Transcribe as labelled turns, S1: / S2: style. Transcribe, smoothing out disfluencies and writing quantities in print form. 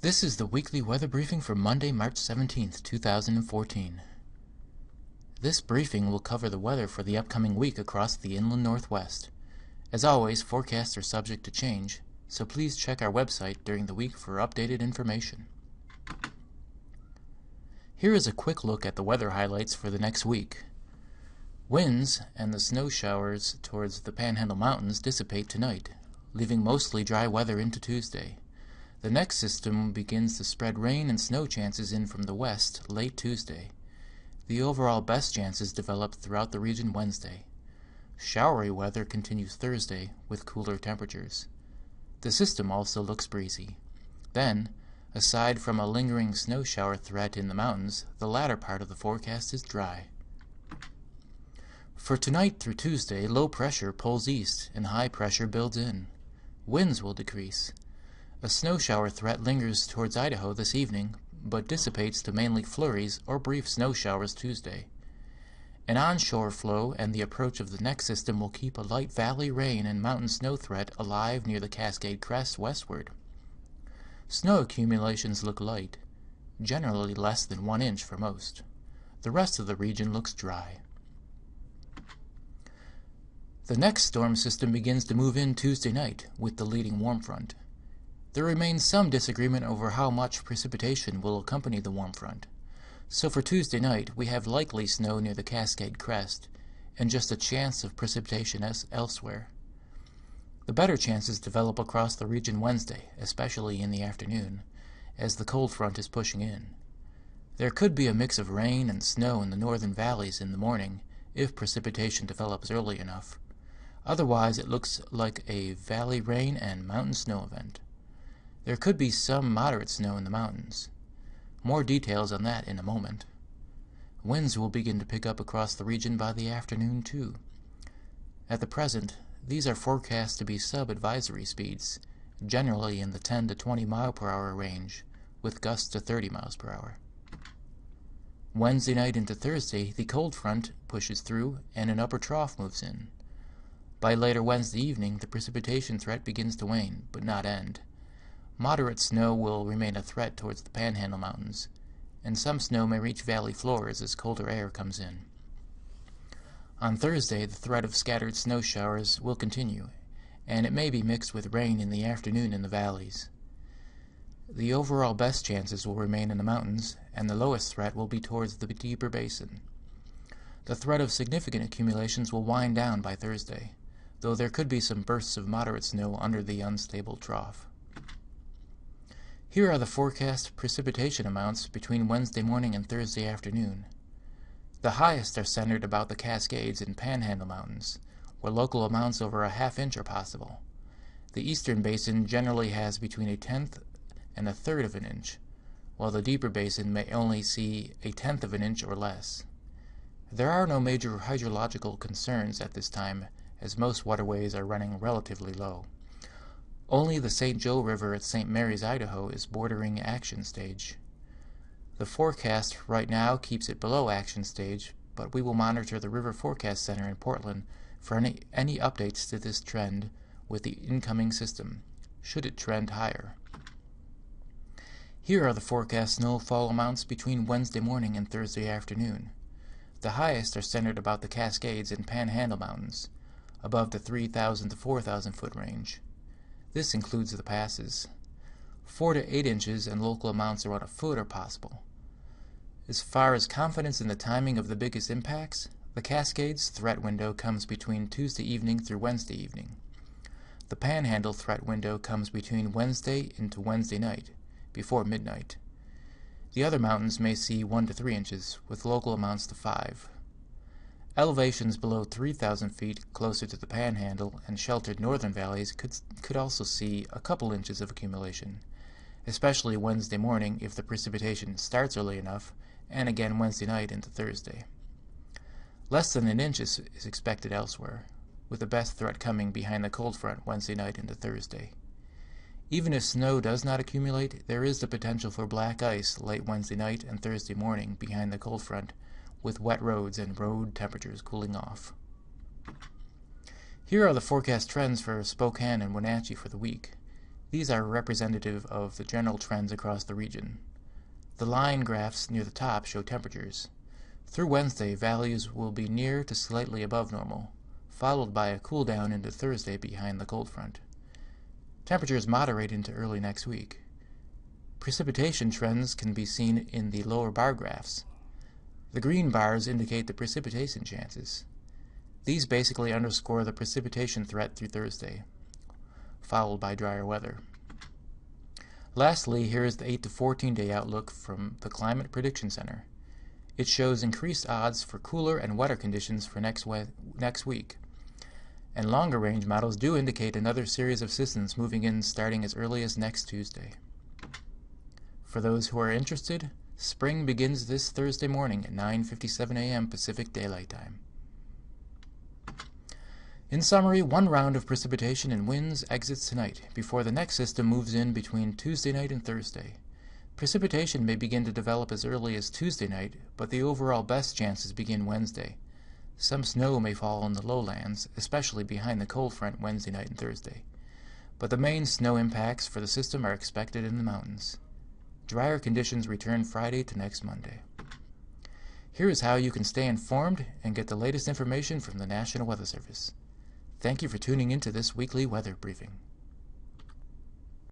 S1: This is the weekly weather briefing for Monday, March 17th, 2014. This briefing will cover the weather for the upcoming week across the inland Northwest. As always, forecasts are subject to change, so please check our website during the week for updated information. Here is a quick look at the weather highlights for the next week. Winds and the snow showers towards the Panhandle Mountains dissipate tonight, leaving mostly dry weather into Tuesday. The next system begins to spread rain and snow chances in from the west late Tuesday. The overall best chances develop throughout the region Wednesday. Showery weather continues Thursday with cooler temperatures. The system also looks breezy. Then, aside from a lingering snow shower threat in the mountains, the latter part of the forecast is dry. For tonight through Tuesday, low pressure pulls east and high pressure builds in. Winds will decrease. A snow shower threat lingers towards Idaho this evening, but dissipates to mainly flurries or brief snow showers Tuesday. An onshore flow and the approach of the next system will keep a light valley rain and mountain snow threat alive near the Cascade Crest westward. Snow accumulations look light, generally less than 1 inch for most. The rest of the region looks dry. The next storm system begins to move in Tuesday night with the leading warm front. There remains some disagreement over how much precipitation will accompany the warm front. So for Tuesday night, we have likely snow near the Cascade Crest, and just a chance of precipitation elsewhere. The better chances develop across the region Wednesday, especially in the afternoon, as the cold front is pushing in. There could be a mix of rain and snow in the northern valleys in the morning, if precipitation develops early enough. Otherwise, it looks like a valley rain and mountain snow event. There could be some moderate snow in the mountains. More details on that in a moment. Winds will begin to pick up across the region by the afternoon, too. At the present, these are forecast to be sub-advisory speeds, generally in the 10 to 20 mile per hour range, with gusts to 30 miles per hour. Wednesday night into Thursday, the cold front pushes through and an upper trough moves in. By later Wednesday evening, the precipitation threat begins to wane, but not end. Moderate snow will remain a threat towards the Panhandle Mountains, and some snow may reach valley floors as colder air comes in. On Thursday, the threat of scattered snow showers will continue, and it may be mixed with rain in the afternoon in the valleys. The overall best chances will remain in the mountains, and the lowest threat will be towards the deeper basin. The threat of significant accumulations will wind down by Thursday, though there could be some bursts of moderate snow under the unstable trough. Here are the forecast precipitation amounts between Wednesday morning and Thursday afternoon. The highest are centered about the Cascades and Panhandle Mountains, where local amounts over a half-inch are possible. The eastern basin generally has between 1/10 and 1/3 of an inch, while the deeper basin may only see 1/10 of an inch or less. There are no major hydrological concerns at this time, as most waterways are running relatively low. Only the St. Joe River at St. Mary's, Idaho is bordering action stage. The forecast right now keeps it below action stage, but we will monitor the River Forecast Center in Portland for any updates to this trend with the incoming system, should it trend higher. Here are the forecast snowfall amounts between Wednesday morning and Thursday afternoon. The highest are centered about the Cascades and Panhandle Mountains, above the 3,000 to 4,000 foot range. This includes the passes. 4 to 8 inches and local amounts around a foot are possible. As far as confidence in the timing of the biggest impacts, the Cascades threat window comes between Tuesday evening through Wednesday evening. The Panhandle threat window comes between Wednesday into Wednesday night, before midnight. The other mountains may see 1 to 3 inches, with local amounts to 5. Elevations below 3,000 feet closer to the Panhandle and sheltered northern valleys could also see a couple inches of accumulation, especially Wednesday morning if the precipitation starts early enough, and again Wednesday night into Thursday. Less than an inch is expected elsewhere, with the best threat coming behind the cold front Wednesday night into Thursday. Even if snow does not accumulate, there is the potential for black ice late Wednesday night and Thursday morning behind the cold front, with wet roads and road temperatures cooling off. Here are the forecast trends for Spokane and Wenatchee for the week. These are representative of the general trends across the region. The line graphs near the top show temperatures. Through Wednesday, values will be near to slightly above normal, followed by a cool down into Thursday behind the cold front. Temperatures moderate into early next week. Precipitation trends can be seen in the lower bar graphs. The green bars indicate the precipitation chances. These basically underscore the precipitation threat through Thursday, followed by drier weather. Lastly, here is the 8 to 14-day outlook from the Climate Prediction Center. It shows increased odds for cooler and wetter conditions for next week. And longer-range models do indicate another series of systems moving in starting as early as next Tuesday. For those who are interested, spring begins this Thursday morning at 9:57 a.m. Pacific Daylight Time. In summary, one round of precipitation and winds exits tonight before the next system moves in between Tuesday night and Thursday. Precipitation may begin to develop as early as Tuesday night, but the overall best chances begin Wednesday. Some snow may fall in the lowlands, especially behind the cold front Wednesday night and Thursday. But the main snow impacts for the system are expected in the mountains. Drier conditions return Friday to next Monday. Here is how you can stay informed and get the latest information from the National Weather Service. Thank you for tuning into this weekly weather briefing.